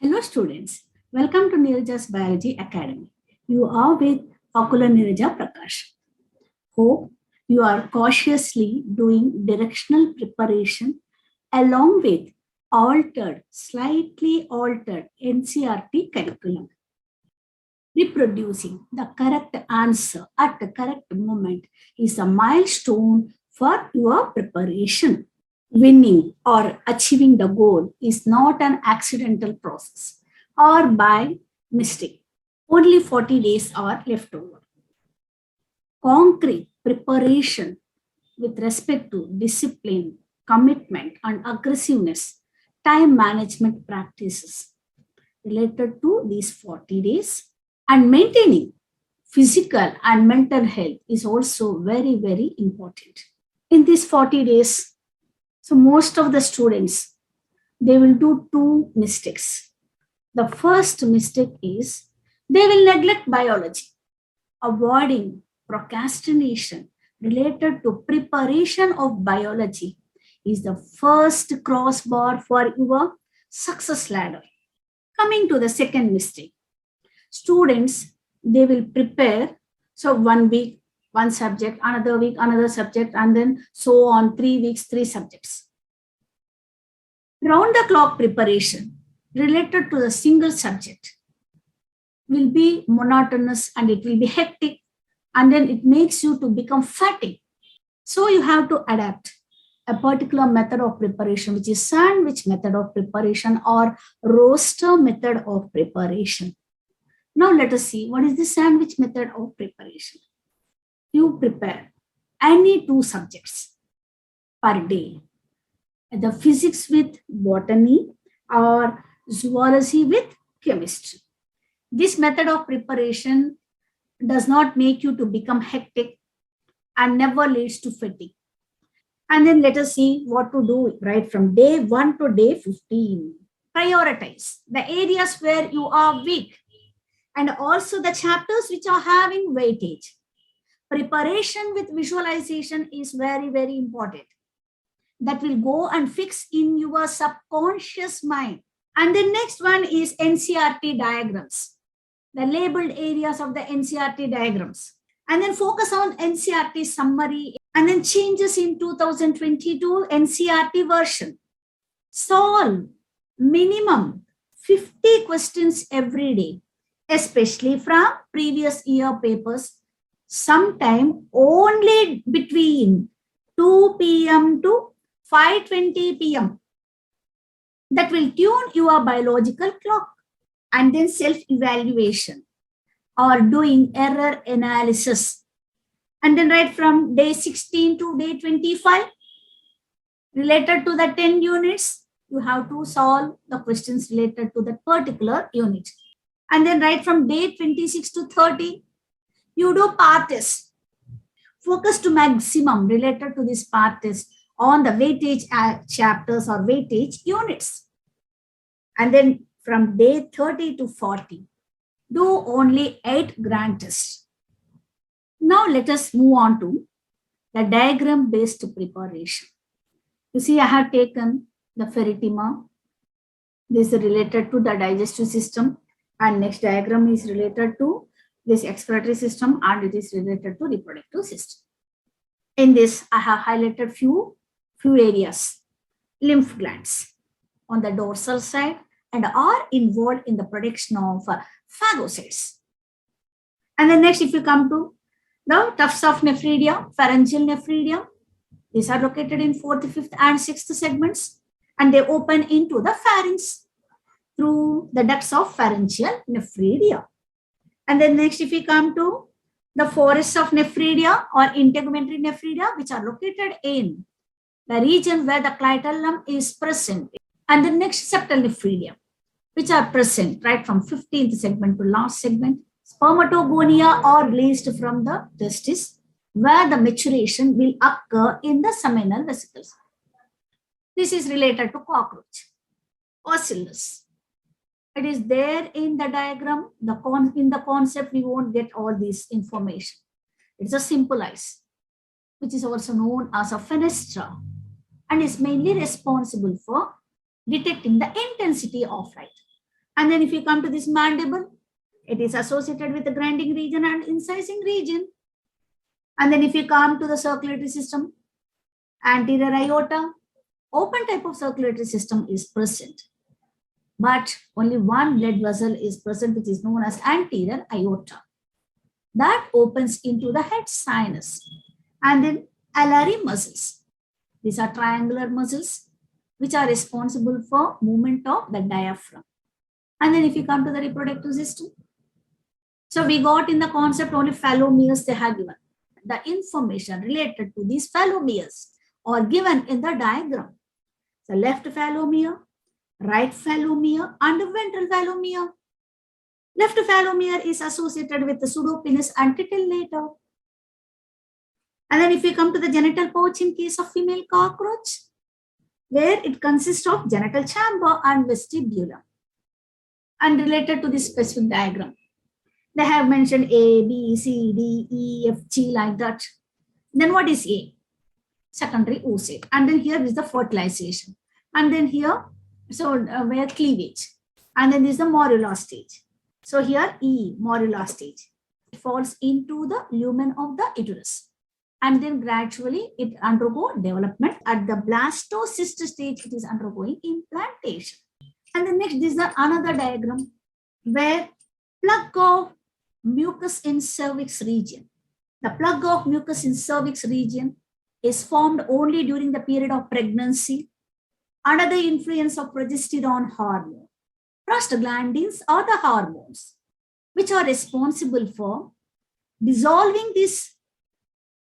Hello students, welcome to NEERAJA'S Biology Academy. You are with Ocular NEERAJA Prakash. Hope you are cautiously doing directional preparation along with slightly altered NCERT curriculum. Reproducing the correct answer at the correct moment is a milestone for your preparation. Winning or achieving the goal is not an accidental process or by mistake. Only 40 days are left over. Concrete preparation with respect to discipline, commitment, and aggressiveness, time management practices related to these 40 days, and maintaining physical and mental health is also very, very important. In these 40 days, so most of the students, they will do two mistakes. The first mistake is they will neglect biology, avoiding procrastination related to preparation of biology is the first crossbar for your success ladder. Coming to the second mistake, students, they will prepare, so 1 week, one subject, another week, another subject, and then so on, 3 weeks, 3 subjects. Round the clock preparation related to the single subject will be monotonous and it will be hectic, and then it makes you to become fatigued. So you have to adapt a particular method of preparation, which is sandwich method of preparation or roster method of preparation. Now let us see what is the sandwich method of preparation. You prepare any 2 subjects per day, the physics with botany or zoology with chemistry. This method of preparation does not make you to become hectic and never leads to fatigue. And then let us see what to do right from day 1 to day 15. Prioritize the areas where you are weak and also the chapters which are having weightage. Preparation with visualization is very, very important. That will go and fix in your subconscious mind. And the next one is NCERT diagrams, the labeled areas of the NCERT diagrams. And then focus on NCERT summary and then changes in 2022 NCERT version. Solve minimum 50 questions every day, especially from previous year papers, sometime only between 2 p.m. to 5:20 p.m. That will tune your biological clock. And then self-evaluation or doing error analysis. And then right from day 16 to day 25, related to the 10 units, you have to solve the questions related to that particular unit. And then right from day 26 to 30, you do part test. Focus to maximum related to this part test on the weightage chapters or weightage units. And then from day 30 to 40, do only 8 grand tests. Now let us move on to the diagram-based preparation. You see, I have taken the ferritima. This is related to the digestive system, and next diagram is related to this excretory system, and it is related to reproductive system. In this, I have highlighted few areas. Lymph glands on the dorsal side and are involved in the production of phagocytes. And then next, if you come to the tufts of nephridia, pharyngeal nephridia, these are located in 4th, 5th, and 6th segments, and they open into the pharynx through the ducts of pharyngeal nephridia. And then next, if we come to the forests of nephridia or integumentary nephridia, which are located in the region where the clitellum is present, and the next septal nephridia, which are present right from 15th segment to last segment. Spermatogonia are released from the testis, where the maturation will occur in the seminal vesicles. This is related to cockroach, bacillus. It is there in the diagram. In the concept, we won't get all this information. It's a simple eyes, which is also known as a fenestra, and is mainly responsible for detecting the intensity of light. And then if you come to this mandible, it is associated with the grinding region and incising region. And then if you come to the circulatory system, anterior aorta, open type of circulatory system is present. But only one blood vessel is present, which is known as anterior aorta. That opens into the head sinus. And then alari muscles. These are triangular muscles which are responsible for movement of the diaphragm. And then if you come to the reproductive system, so we got in the concept only phallomeres they have given. The information related to these phallomeres are given in the diagram. So left phallomere, right phallomere, and ventral phallomere. Left phallomere is associated with the pseudopenis and titillator. And then if we come to the genital pouch in case of female cockroach, where it consists of genital chamber and vestibulum. And related to this specific diagram, they have mentioned A, B, C, D, E, F, G like that. Then what is A? Secondary oocyte. And then here is the fertilization. And then here, so where cleavage. And then this is the morula stage. So here E, morula stage. It falls into the lumen of the uterus. And then gradually it undergo development. At the blastocyst stage, it is undergoing implantation. And then next, this is another diagram where plug of mucus in cervix region. The plug of mucus in cervix region is formed only during the period of pregnancy under the influence of progesterone hormone. Prostaglandins are the hormones which are responsible for dissolving this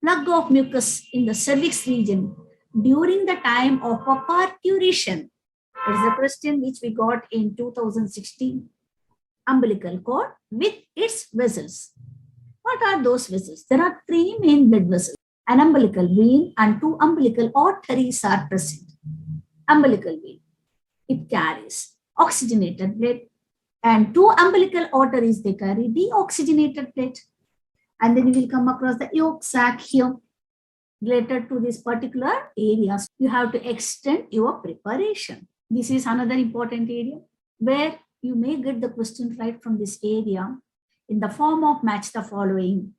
plug of mucus in the cervix region during the time of a parturition. It is a question which we got in 2016. Umbilical cord with its vessels. What are those vessels? There are three main blood vessels. An umbilical vein and two umbilical arteries are present. Umbilical vein, it carries oxygenated blood, and two umbilical arteries, they carry deoxygenated blood. And then you will come across the yolk sac here. Related to this particular area, you have to extend your preparation. This is another important area where you may get the question right from this area in the form of match the following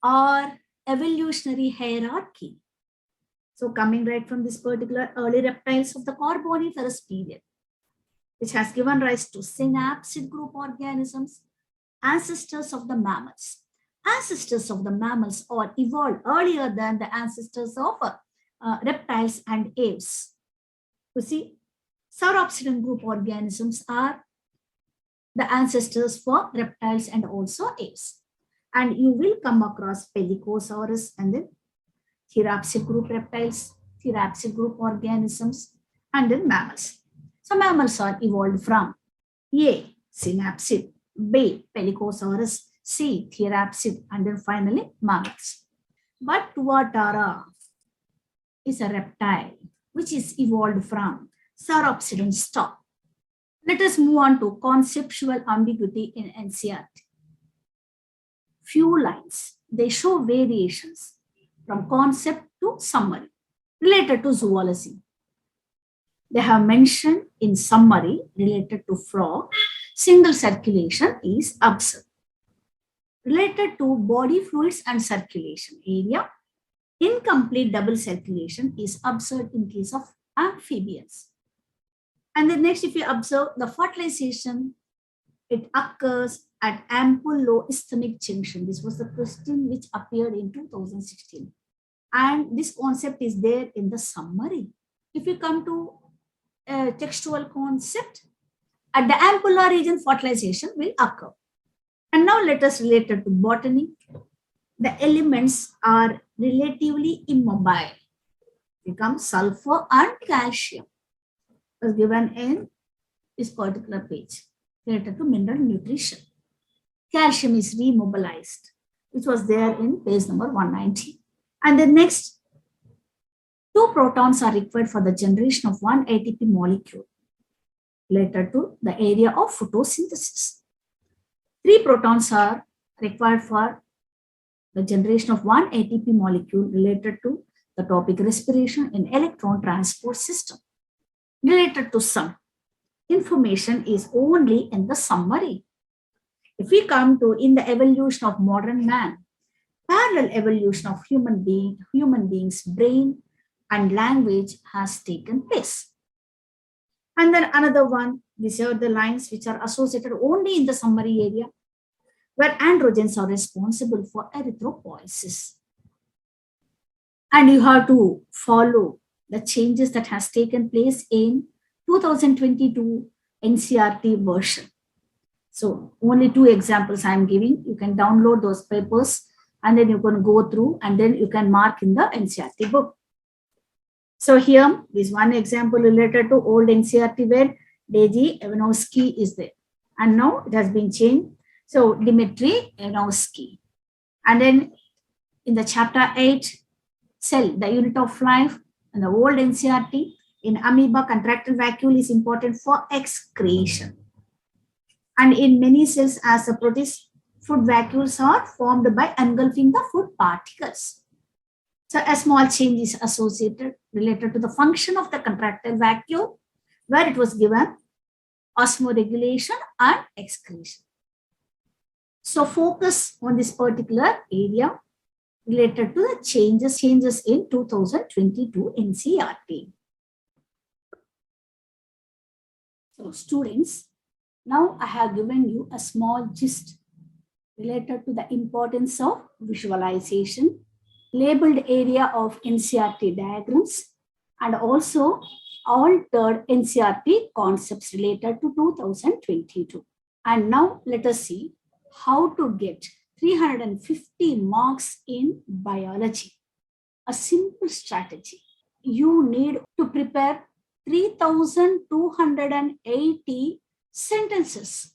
or evolutionary hierarchy. So coming right from this particular early reptiles of the Carboniferous period, which has given rise to synapsid group organisms, ancestors of the mammals. Ancestors of the mammals are evolved earlier than the ancestors of reptiles and aves. You see, sauropsid group organisms are the ancestors for reptiles and also aves. And you will come across Pelycosaurus and then Therapsid group reptiles, Therapsid group organisms, and then mammals. So mammals are evolved from A, Synapsid, B, Pelycosaurus, C, Therapsid, and then finally mammals. But Tuatara is a reptile which is evolved from Sauropsid stock. Let us move on to conceptual ambiguity in NCERT. Few lines, they show variations from concept to summary related to zoology. They have mentioned in summary related to frog, single circulation is observed. Related to body fluids and circulation area, incomplete double circulation is observed in case of amphibians. And then next, if you observe the fertilization, it occurs at ampulo isthmic junction. This was the question which appeared in 2016. And this concept is there in the summary. If you come to a textual concept, at the ampulla region, fertilization will occur. And now let us relate it to botany. The elements are relatively immobile. Become sulfur and calcium. Was given in this particular page related to mineral nutrition. Calcium is remobilized, which was there in page number 190. And the next, 2 protons are required for the generation of 1 ATP molecule related to the area of photosynthesis. 3 protons are required for the generation of 1 ATP molecule related to the topic respiration in electron transport system. Related to sun, information is only in the summary. If we come to in the evolution of modern man, parallel evolution of human beings' brain and language has taken place. And then another one, these are the lines which are associated only in the summary area, where androgens are responsible for erythropoiesis. And you have to follow the changes that has taken place in 2022 NCRT version. So only two examples I am giving. You can download those papers and then you can go through and then you can mark in the NCRT book. So here is one example related to old NCRT where Deji Evanovsky is there. And now it has been changed. So Dmitry Evanovsky. And then in the chapter 8, cell, the unit of life, and the old NCRT, in amoeba, contractile vacuole is important for excretion. And in many cells as a protist, food vacuoles are formed by engulfing the food particles. So a small change is associated related to the function of the contractile vacuole, where it was given osmoregulation and excretion. So focus on this particular area related to the changes in 2022 NCRT. So students, now I have given you a small gist related to the importance of visualization, labeled area of NCRT diagrams, and also altered NCRT concepts related to 2022. And now let us see how to get 350 marks in biology. A simple strategy. You need to prepare 3,280 sentences.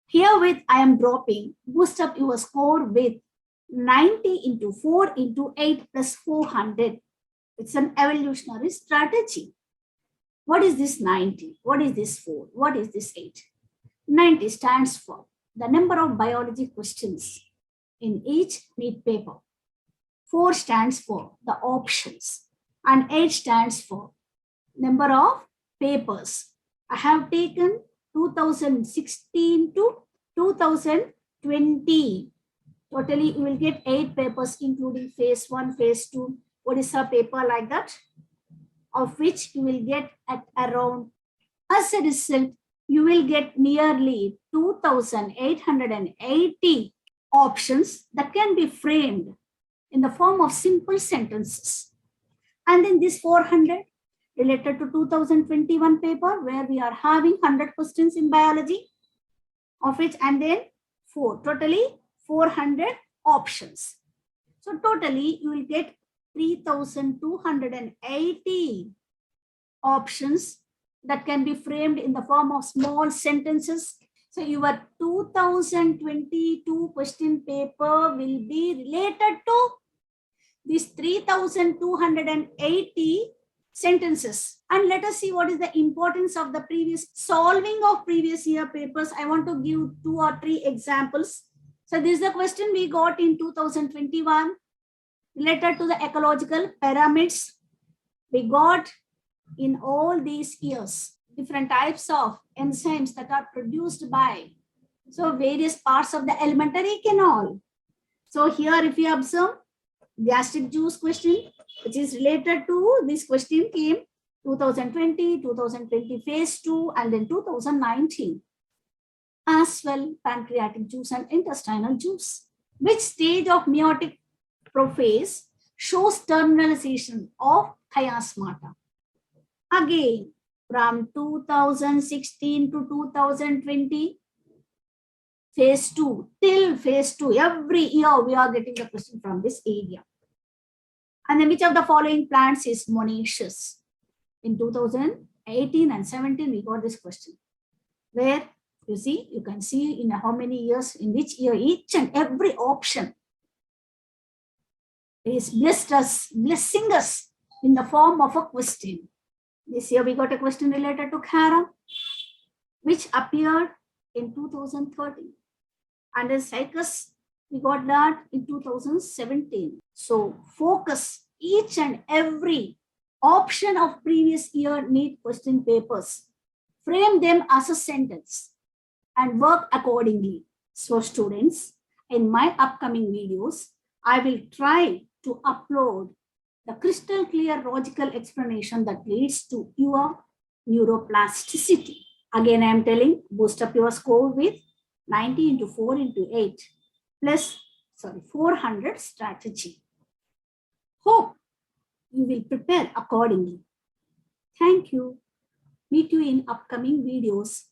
Herewith, I am dropping, boost up your score with 90 into 4 into 8 plus 400. It's an evolutionary strategy. What is this 90? What is this 4? What is this 8? 90 stands for the number of biology questions in each NEET paper. 4 stands for the options and 8 stands for number of papers. I have taken 2016 to 2020. Totally, you will get 8 papers including phase 1, phase 2. What is a paper like that? Of which you will get at around, as a result, you will get nearly 2,880 options that can be framed in the form of simple sentences. And then this 400 related to 2021 paper where we are having 100 questions in biology, of which and then 4, totally 400 options. So totally you will get 3,280 options that can be framed in the form of small sentences. So your 2022 question paper will be related to these 3,280 sentences. And let us see what is the importance of the previous solving of previous year papers. I want to give 2 or 3 examples. So this is the question we got in 2021 related to the ecological pyramids. We got in all these years different types of enzymes that are produced by various parts of the alimentary canal. So here if you observe gastric juice question, which is related to this question came 2020, 2020 phase 2 and then 2019. As well pancreatic juice and intestinal juice. Which stage of meiotic prophase shows terminalization of chiasmata? Again, from 2016 to 2020, phase 2 till phase 2, every year we are getting the question from this area. And then which of the following plants is monoecious? In 2018 and 17, we got this question. Where you see, you can see in how many years, in which year each and every option is blessing us in the form of a question. This year we got a question related to carom, which appeared in 2013. And in Cycus, we got that in 2017. So focus each and every option of previous year NEET question papers frame them as a sentence and work accordingly. So students, in my upcoming videos, I will try to upload the crystal clear logical explanation that leads to your neuroplasticity. Again, I am telling, boost up your score with 90 into 4 into 8 plus, 400 strategy. Hope you will prepare accordingly. Thank you. Meet you in upcoming videos.